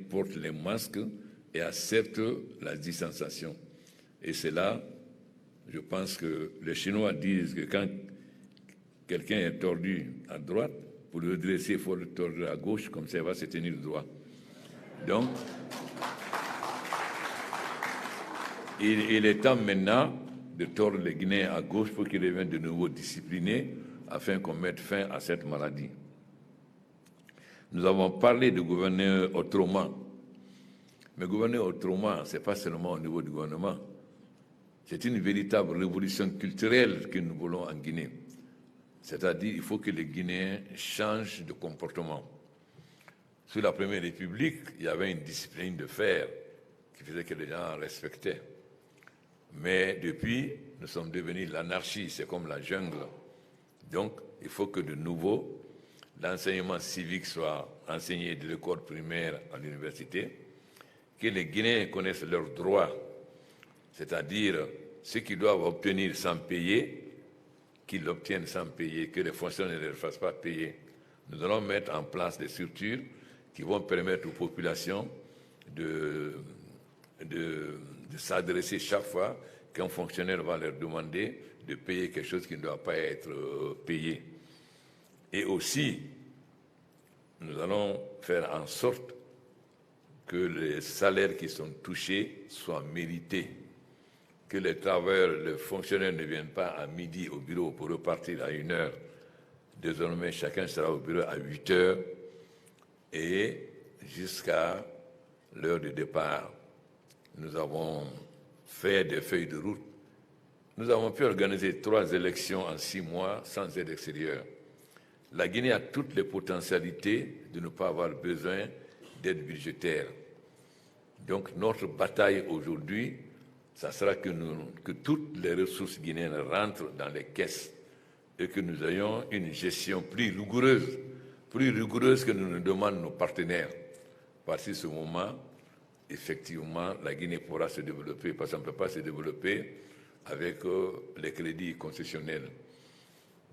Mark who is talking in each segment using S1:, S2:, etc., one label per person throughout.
S1: portent les masques et acceptent la distanciation. Et c'est là, je pense que les Chinois disent que quand quelqu'un est tordu à droite, pour le redresser, il faut le tordre à gauche, comme ça il va se tenir droit. Donc, il est temps maintenant de tordre les Guinéens à gauche pour qu'ils reviennent de nouveau disciplinés afin qu'on mette fin à cette maladie. Nous avons parlé de gouverner autrement. Mais gouverner autrement, ce n'est pas seulement au niveau du gouvernement. C'est une véritable révolution culturelle que nous voulons en Guinée. C'est-à-dire qu'il faut que les Guinéens changent de comportement. Sous la Première République, il y avait une discipline de fer qui faisait que les gens respectaient. Mais depuis, nous sommes devenus l'anarchie, c'est comme la jungle. Donc, il faut que de nouveau, l'enseignement civique soit enseigné de l'école primaire à l'université, que les Guinéens connaissent leurs droits, c'est-à-dire ce qu'ils doivent obtenir sans payer, qu'ils l'obtiennent sans payer, que les fonctionnaires ne les fassent pas payer. Nous allons mettre en place des structures qui vont permettre aux populations de s'adresser chaque fois qu'un fonctionnaire va leur demander de payer quelque chose qui ne doit pas être payé. Et aussi, nous allons faire en sorte que les salaires qui sont touchés soient mérités, que les travailleurs, les fonctionnaires ne viennent pas à midi au bureau pour repartir à 1h. Désormais, chacun sera au bureau à 8h et jusqu'à l'heure de départ. Nous avons fait des feuilles de route. Nous avons pu organiser 3 élections en 6 mois sans aide extérieure. La Guinée a toutes les potentialités de ne pas avoir besoin d'aide budgétaire. Donc notre bataille aujourd'hui, ça sera que toutes les ressources guinéennes rentrent dans les caisses et que nous ayons une gestion plus rigoureuse que nous demandent nos partenaires. Parce qu'à ce moment, effectivement, la Guinée pourra se développer, parce qu'on ne peut pas se développer avec les crédits concessionnels.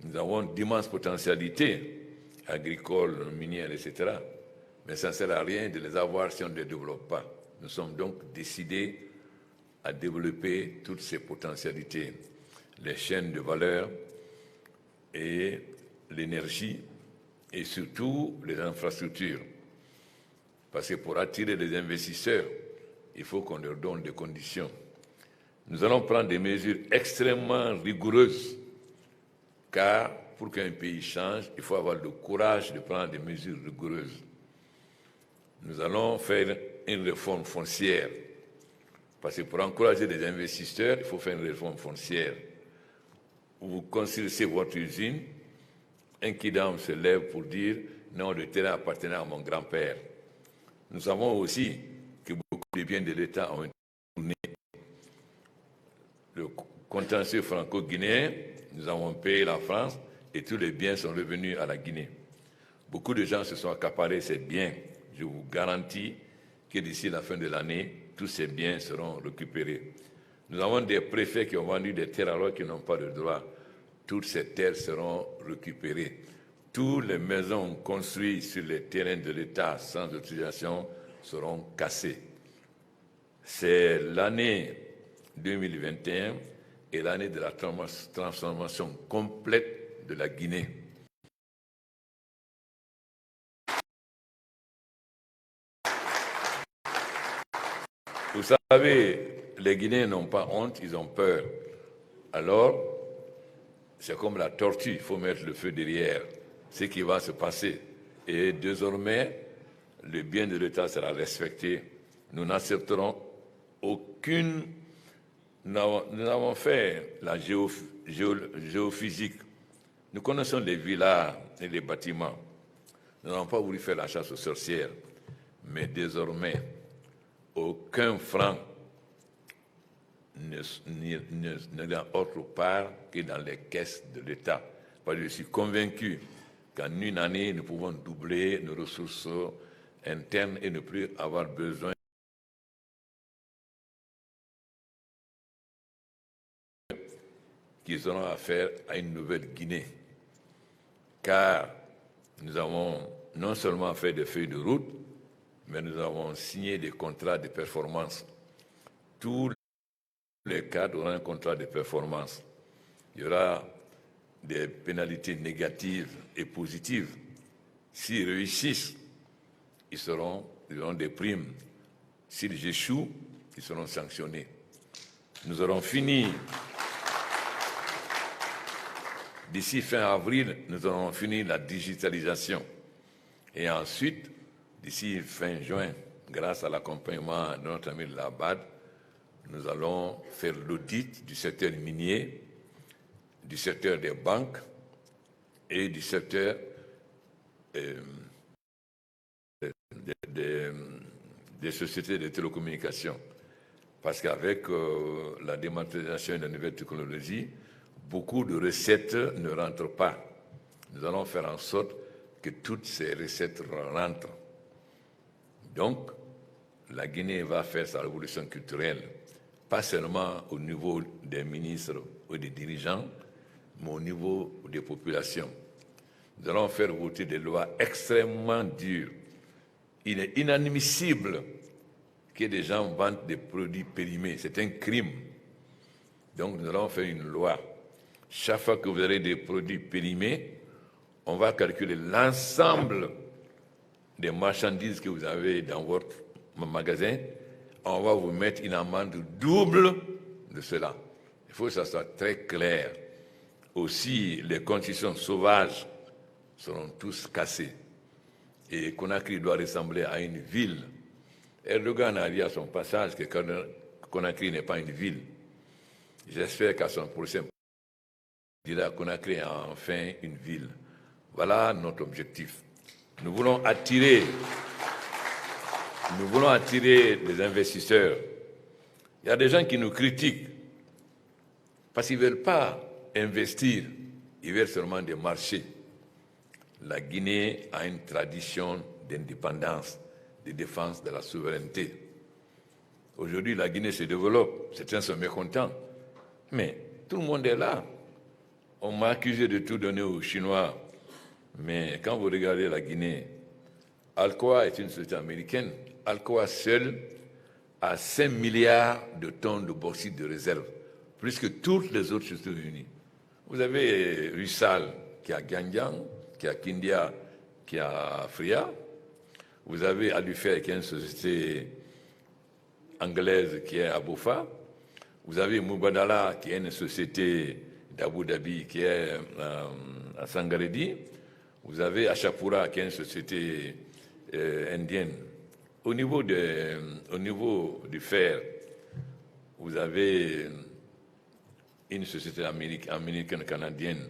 S1: Nous avons d'immenses potentialités agricoles, minières, etc. Mais ça ne sert à rien de les avoir si on ne les développe pas. Nous sommes donc décidés à développer toutes ces potentialités, les chaînes de valeur et l'énergie et surtout les infrastructures. Parce que pour attirer les investisseurs, il faut qu'on leur donne des conditions. Nous allons prendre des mesures extrêmement rigoureuses, car pour qu'un pays change, il faut avoir le courage de prendre des mesures rigoureuses. Nous allons faire une réforme foncière, parce que pour encourager les investisseurs, il faut faire une réforme foncière. Vous construisez votre usine, un kidam se lève pour dire « non, le terrain appartenait à mon grand-père ». Nous savons aussi que beaucoup de biens de l'État ont été tournés. Le contentieux franco-guinéen, nous avons payé la France et tous les biens sont revenus à la Guinée. Beaucoup de gens se sont accaparés ces biens. Je vous garantis que d'ici la fin de l'année, tous ces biens seront récupérés. Nous avons des préfets qui ont vendu des terres alors qu'ils n'ont pas de droit. Toutes ces terres seront récupérées. Toutes les maisons construites sur les terrains de l'État sans autorisation seront cassées. C'est l'année 2021 et l'année de la transformation complète de la Guinée. Vous savez, les Guinéens n'ont pas honte, ils ont peur. Alors, c'est comme la tortue, il faut mettre le feu derrière. Ce qui va se passer. Et désormais, le bien de l'État sera respecté. Nous n'accepterons aucune... Nous avons fait la géophysique. Nous connaissons les villas et les bâtiments. Nous n'avons pas voulu faire la chasse aux sorcières. Mais désormais, aucun franc ne dans autre part que dans les caisses de l'État. Parce que je suis convaincu qu'en une année, nous pouvons doubler nos ressources internes et ne plus avoir besoin qu'ils auront affaire à une nouvelle Guinée. Car nous avons non seulement fait des feuilles de route, mais nous avons signé des contrats de performance. Tous les cadres auront un contrat de performance. Il y aura des pénalités négatives et positives. S'ils réussissent, ils auront des primes. S'ils échouent, ils seront sanctionnés. Nous aurons fini, d'ici fin avril, nous aurons fini la digitalisation. Et ensuite, d'ici fin juin, grâce à l'accompagnement de notre ami Labad, nous allons faire l'audit du secteur minier, du secteur des banques et du secteur des sociétés de télécommunications. Parce qu'avec la dématérialisation et la nouvelle technologie, beaucoup de recettes ne rentrent pas. Nous allons faire en sorte que toutes ces recettes rentrent. Donc, la Guinée va faire sa révolution culturelle, pas seulement au niveau des ministres ou des dirigeants, mais au niveau des populations. Nous allons faire voter des lois extrêmement dures. Il est inadmissible que des gens vendent des produits périmés. C'est un crime. Donc, nous allons faire une loi. Chaque fois que vous avez des produits périmés, on va calculer l'ensemble des marchandises que vous avez dans votre magasin. On va vous mettre une amende double de cela. Il faut que ça soit très clair. Aussi, les concessions sauvages seront tous cassées. Et Conakry doit ressembler à une ville. Erdogan a dit à son passage que Conakry n'est pas une ville. J'espère qu'à son prochain il dira Conakry est enfin une ville. Voilà notre objectif. Nous voulons attirer des investisseurs. Il y a des gens qui nous critiquent parce qu'ils ne veulent pas investir, ils veulent seulement des marchés. La Guinée a une tradition d'indépendance, de défense de la souveraineté. Aujourd'hui, la Guinée se développe, certains sont mécontents, mais tout le monde est là. On m'a accusé de tout donner aux Chinois, mais quand vous regardez la Guinée, Alcoa est une société américaine. Alcoa seul a 5 milliards de tonnes de bauxite de réserve, plus que toutes les autres sociétés unies. Vous avez Rusal qui a Gandiang, qui a Kindia, qui a Fria. Vous avez Alufer qui est une société anglaise qui est à Boufa. Vous avez Mubadala qui est une société d'Abu Dhabi qui est à Sangaredi. Vous avez Achapura qui est une société indienne. Au niveau du fer, vous avez une société américaine-canadienne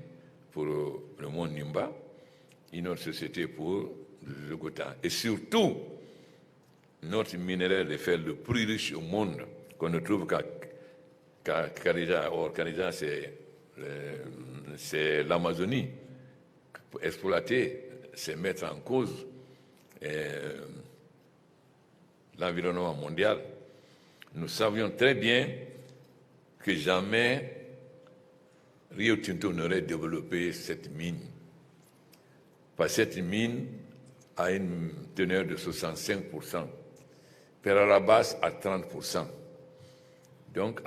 S1: pour le mont Nimba, une autre société pour le Gotha. Et surtout, notre minerai de fer le plus riche au monde, qu'on ne trouve qu'à Karija. Or, Karija, c'est l'Amazonie. Pour exploiter, c'est mettre en cause l'environnement mondial. Nous savions très bien que jamais Rio Tinto n'aurait développé cette mine. Parce que cette mine a une teneur de 65%, Perarabas à 30%. Donc,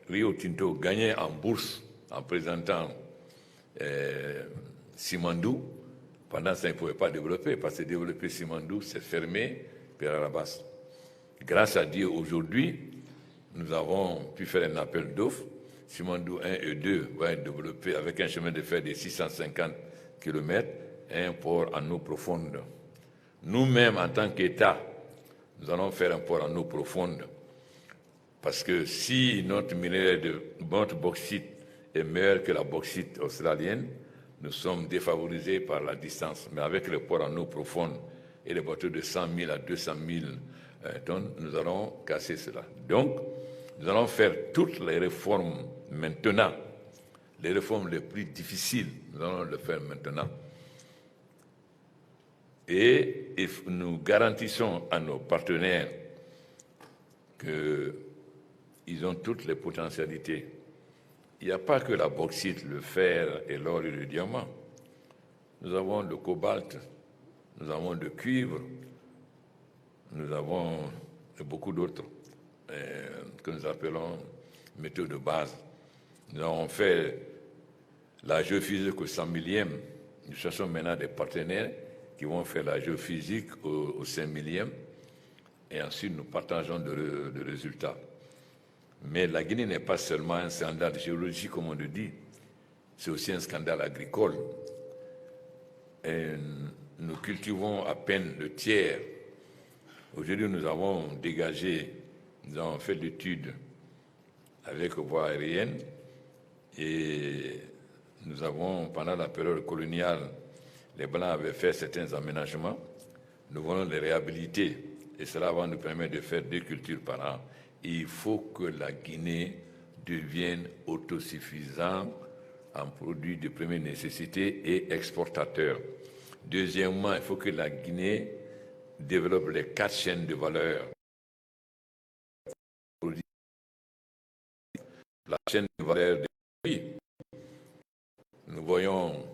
S1: Rio Tinto gagnait en bourse en présentant Simandou. Pendant ça, il ne pouvait pas développer, parce que développer Simandou, c'est fermer Perarabas. Grâce à Dieu, aujourd'hui, nous avons pu faire un appel d'offres. Simandou 1 et 2 va être développé avec un chemin de fer de 650 km et un port en eau profonde. Nous-mêmes, en tant qu'État, nous allons faire un port en eau profonde. Parce que si notre minerai notre bauxite est meilleur que la bauxite australienne, nous sommes défavorisés par la distance. Mais avec le port en eau profonde et les bateaux de 100 000 à 200 000 tonnes, nous allons casser cela. Donc, nous allons faire toutes les réformes maintenant. Les réformes les plus difficiles, nous allons les faire maintenant. Et nous garantissons à nos partenaires qu'ils ont toutes les potentialités. Il n'y a pas que la bauxite, le fer et l'or et le diamant. Nous avons le cobalt, nous avons le cuivre, nous avons beaucoup d'autres que nous appelons méthodes de base. Nous avons fait la géophysique au 100 millième. Nous cherchons maintenant des partenaires qui vont faire la géophysique au 5 millième. Et ensuite, nous partageons de résultats. Mais la Guinée n'est pas seulement un scandale géologique, comme on le dit, c'est aussi un scandale agricole. Et nous cultivons à peine le tiers. Aujourd'hui, nous avons dégagé, nous avons fait l'étude avec voie aérienne et nous avons, pendant la période coloniale, les Blancs avaient fait certains aménagements. Nous voulons les réhabiliter et cela va nous permettre de faire 2 cultures par an. Il faut que la Guinée devienne autosuffisante en produits de première nécessité et exportateur. Deuxièmement, il faut que la Guinée développe les 4 chaînes de valeur. La chaîne de valeur des produits. Nous voyons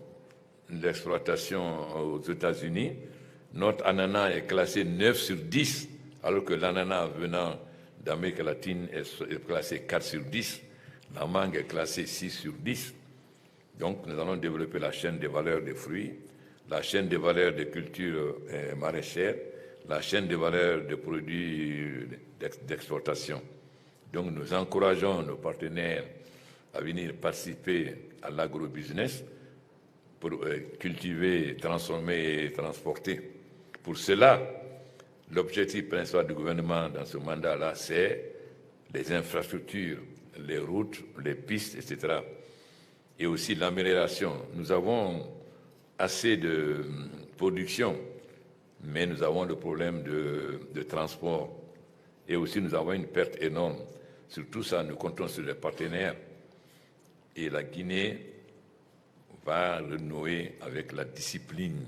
S1: l'exploitation aux États-Unis. Notre ananas est classé 9 sur 10, alors que l'ananas venant d'Amérique latine est classé 4 sur 10. La mangue est classée 6 sur 10. Donc, nous allons développer la chaîne de valeur des fruits, la chaîne de valeur des cultures maraîchères, la chaîne de valeur des produits d'exportation. Donc, nous encourageons nos partenaires à venir participer à l'agrobusiness pour cultiver, transformer et transporter. Pour cela, l'objectif principal du gouvernement dans ce mandat-là, c'est les infrastructures, les routes, les pistes, etc. Et aussi l'amélioration. Nous avons assez de production, mais nous avons le problème de transport. Et aussi, nous avons une perte énorme. Sur tout ça, nous comptons sur les partenaires. Et la Guinée va renouer avec la discipline.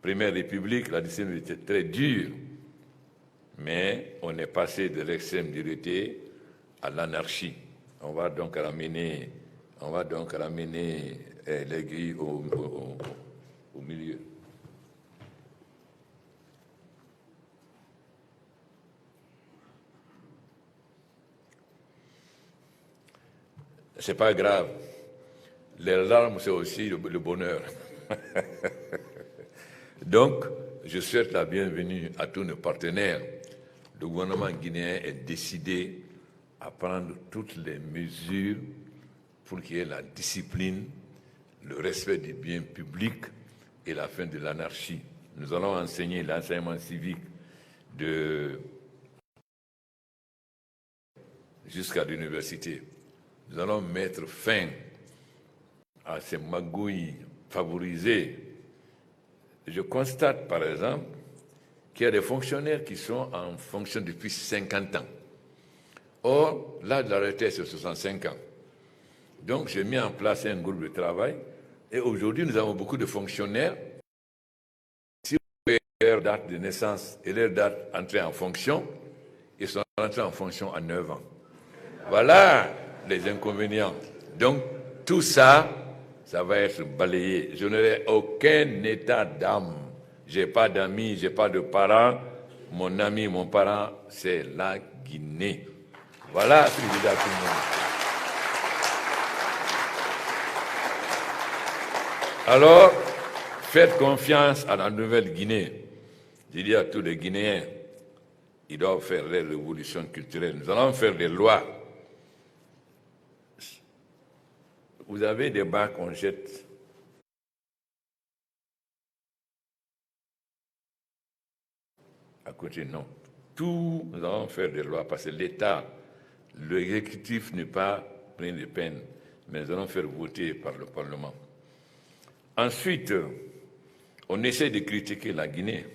S1: Première République, la discipline était très dure, mais on est passé de l'extrême dureté à l'anarchie. On va donc ramener l'aiguille au milieu. C'est pas grave. Les larmes, c'est aussi le bonheur. Donc, je souhaite la bienvenue à tous nos partenaires. Le gouvernement guinéen est décidé à prendre toutes les mesures pour qu'il y ait la discipline, le respect des biens publics et la fin de l'anarchie. Nous allons enseigner l'enseignement civique jusqu'à l'université. Nous allons mettre fin à ces magouilles favorisées. Je constate, par exemple, qu'il y a des fonctionnaires qui sont en fonction depuis 50 ans. Or, l'âge de la retraite, c'est 65 ans. Donc, j'ai mis en place un groupe de travail et aujourd'hui, nous avons beaucoup de fonctionnaires. Si vous voyez leur date de naissance et leur date d'entrée en fonction, ils sont entrés en fonction à 9 ans. Voilà les inconvénients. Donc, tout ça, ça va être balayé. Je n'aurai aucun état d'âme. Je n'ai pas d'amis, je n'ai pas de parents. Mon ami, mon parent, c'est la Guinée. Voilà ce que je dis à tout le monde. Alors, faites confiance à la Nouvelle-Guinée. Je dis à tous les Guinéens, ils doivent faire les révolutions culturelles. Nous allons faire des lois. Vous avez des bacs qu'on jette. À côté, non. Tout, nous allons faire des lois parce que l'État, l'exécutif n'est pas plein de peine, mais nous allons faire voter par le Parlement. Ensuite, on essaie de critiquer la Guinée.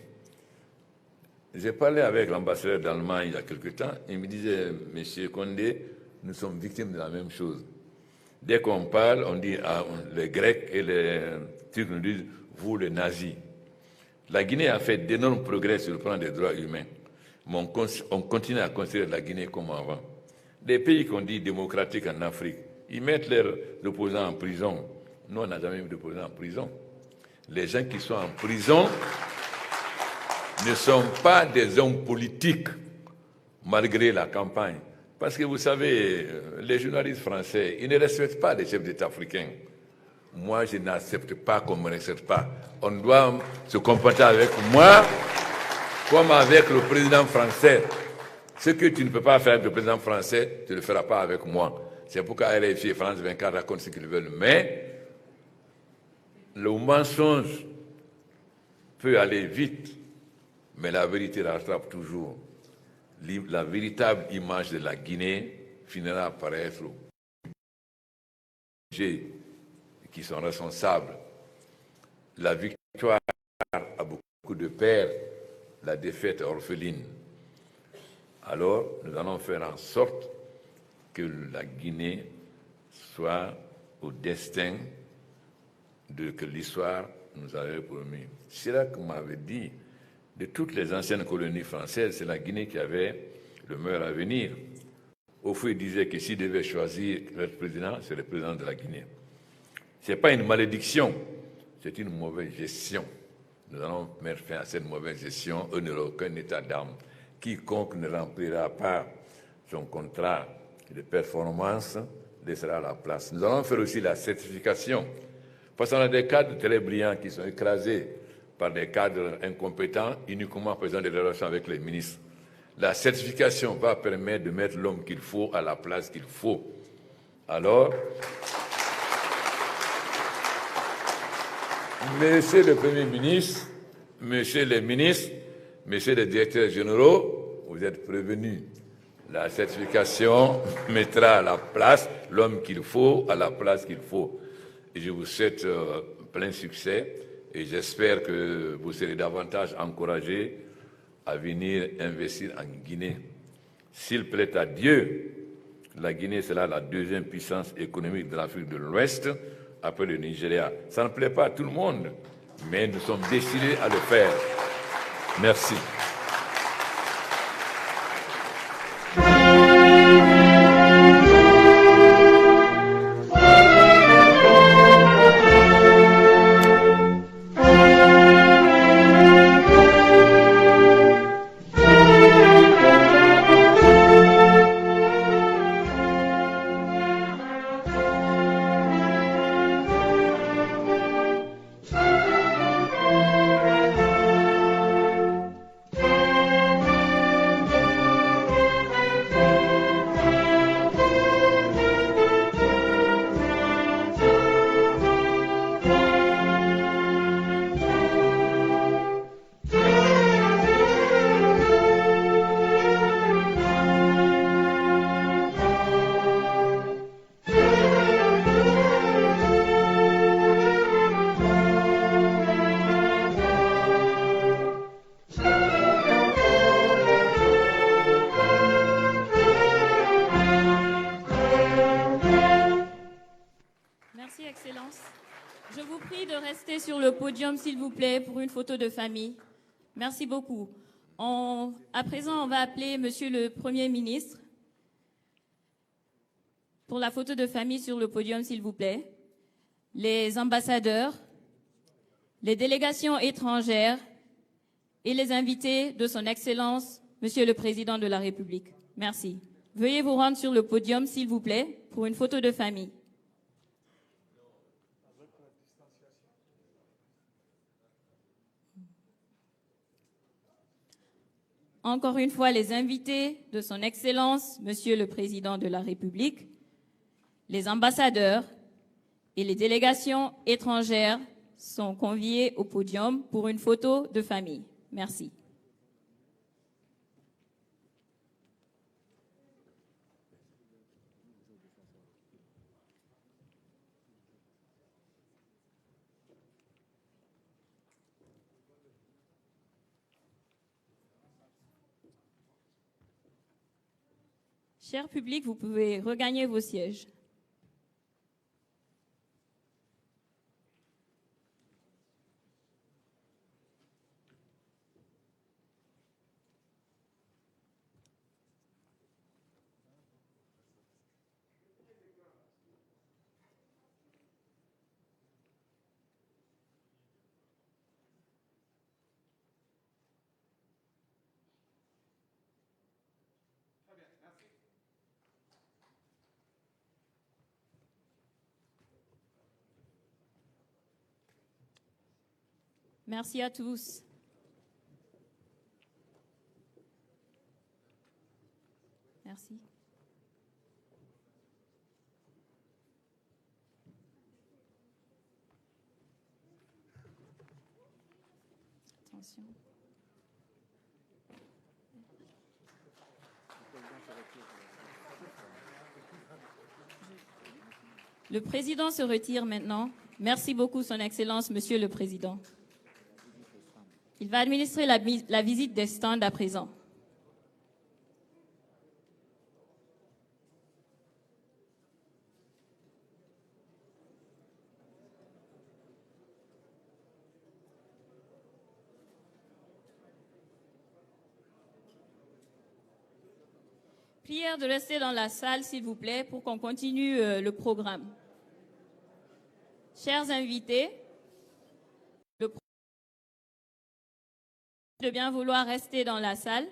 S1: J'ai parlé avec l'ambassadeur d'Allemagne il y a quelque temps. Il me disait, Monsieur Condé, nous sommes victimes de la même chose. Dès qu'on parle, on dit, les Grecs et les Turcs nous disent, vous les nazis. La Guinée a fait d'énormes progrès sur le plan des droits humains. Mais on continue à considérer la Guinée comme avant. Les pays qu'on dit démocratiques en Afrique, ils mettent leurs opposants en prison. Nous, on n'a jamais mis d'opposants en prison. Les gens qui sont en prison, ne sont pas des hommes politiques, malgré la campagne. Parce que vous savez, les journalistes français, ils ne respectent pas les chefs d'État africains. Moi, je n'accepte pas qu'on ne me respecte pas. On doit se comporter avec moi comme avec le président français. Ce que tu ne peux pas faire avec le président français, tu ne le feras pas avec moi. C'est pourquoi RFI et France 24 racontent ce qu'ils veulent. Mais le mensonge peut aller vite, mais la vérité rattrape toujours. La véritable image de la Guinée finira par être qui sont responsables. La victoire a beaucoup de pères, la défaite est orpheline. Alors, nous allons faire en sorte que la Guinée soit au destin que l'histoire nous avait promis. Chirac m'avait dit, de toutes les anciennes colonies françaises, c'est la Guinée qui avait le meilleur avenir. Au fond, il disait que s'il devait choisir le président, c'est le président de la Guinée. Ce n'est pas une malédiction, c'est une mauvaise gestion. Nous allons mettre fin à cette mauvaise gestion. Eux n'auront aucun état d'âme. Quiconque ne remplira pas son contrat de performance laissera la place. Nous allons faire aussi la certification. Parce qu'on a des cadres très brillants qui sont écrasés par des cadres incompétents, uniquement faisant des relations avec les ministres. La certification va permettre de mettre l'homme qu'il faut à la place qu'il faut. Alors, Monsieur le Premier ministre, Monsieur les ministres, Messieurs les directeurs généraux, vous êtes prévenus. La certification mettra à la place l'homme qu'il faut, à la place qu'il faut. Et je vous souhaite plein succès et j'espère que vous serez davantage encouragés à venir investir en Guinée. S'il plaît à Dieu, la Guinée sera la deuxième puissance économique de l'Afrique de l'Ouest après le Nigeria. Ça ne plaît pas à tout le monde, mais nous sommes décidés à le faire. Merci.
S2: Je vous prie de rester sur le podium, s'il vous plaît, pour une photo de famille. Merci beaucoup. À présent, on va appeler Monsieur le Premier ministre pour la photo de famille sur le podium, s'il vous plaît. Les ambassadeurs, les délégations étrangères et les invités de son Excellence, Monsieur le Président de la République. Merci. Veuillez vous rendre sur le podium, s'il vous plaît, pour une photo de famille. Encore une fois, les invités de son Excellence, Monsieur le Président de la République, les ambassadeurs et les délégations étrangères sont conviés au podium pour une photo de famille. Merci. Cher public, vous pouvez regagner vos sièges. Merci à tous. Merci. Attention. Le président se retire maintenant. Merci beaucoup, Son Excellence, Monsieur le Président. Il va administrer la visite des stands à présent. Prière de rester dans la salle, s'il vous plaît, pour qu'on continue le programme. Chers invités, de bien vouloir rester dans la salle.